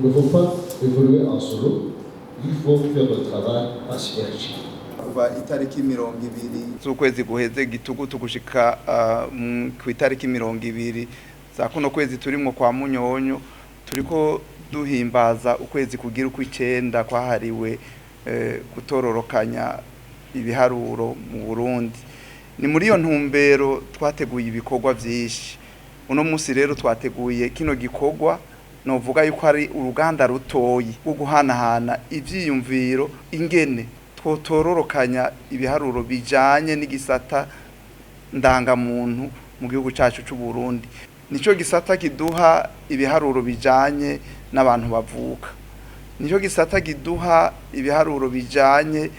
Il ne faut pas évoluer en solo, il faut faire le travail en synergie. Kuva itariki 20 z'ukwezi guheze gitugutu gushika ku itariki 20 za kuno kwezi turimo kwa Munyonyo turiko duhimbaza ukwezi kugira uko 9 kwahariwe gutororokanya ibiharuro mu Burundi. Ni muri iyo ntumbero twateguye ibikorwa byinshi. Uno munsi rero twateguye kino gikorwa novuga yuko ari uruganda rutoyi rwo guhanahana ivyiyumviro ingene twotororokanya ibiharuro bijanye n'igisata ndangamuntu mu gihugu cyacu cy'u Burundi. Nico gisata kiduha ibiharuro bijanye n'abantu bavuka. Nico gisata kiduha ibiharuro bijanye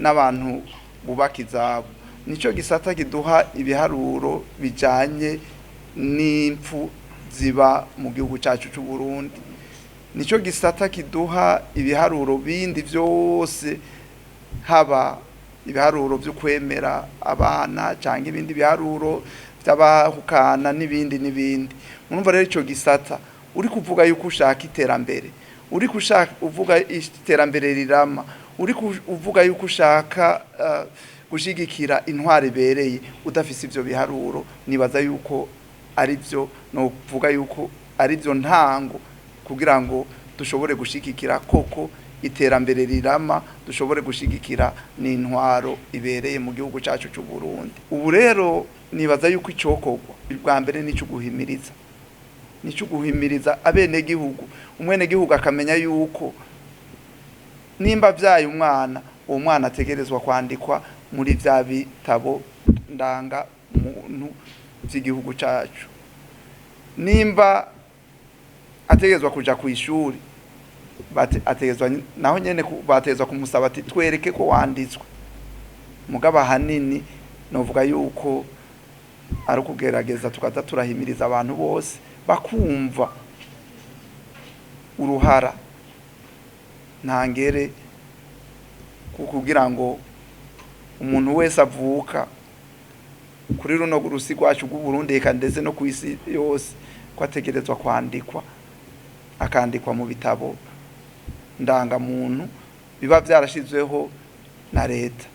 n'abantu bubaka izabo. Nico gisata kiduha ibiharuro bijanye n'impfu ziba mu gihugu cyacu cy'u Burundi. Nico gisata kiduha ibiharuro bindi byose, haba ibiharuro byo kwemera abana cyangwa ibindi biharuro by'abahukana n'ibindi. Murumva rero ico gisata uri kuvuga yuko ushaka iterambere, uri kushaka uvuga iterambere rirama, uri kuvuga yuko ushaka gushigikira intwari bereye, udafise ivyo biharuro nibaza yuko ari byo no kuvuga yuko ari byo ntango kugira ngo dushobore gushigikira koko iterambere rirama, dushobore gushigikira n'intwaro ibereye mu gihugu cyacu cy'u Burundi. Ubu rero nibaza yuko icokogwa bwa mbere nico guhimiriza abene gihugu, umwene gihugu akamenya yuko nimba vyaye umwana, uwo mwana ategerezwa kwandikwa muri vya bitabo ndanga muntu by'igihugu cyacu. Nimba ategerezwa kuja ku ishuri, ategerezwa naho nyene batezwa kumusaba ati twereke ko wanditswe. Mugaba hanini novuga yuko ari kugerageza tukaza turahimiriza abantu bose bakumva uruhara ntangere kugira ngo umuntu wese avuka kuri runo gurusi rwacu rw'u Burundi eka ndetse no kwisi yose kwategerezwa kwandikwa, akandikwa mu bitabo ndangamuntu biba byarashizweho na leta.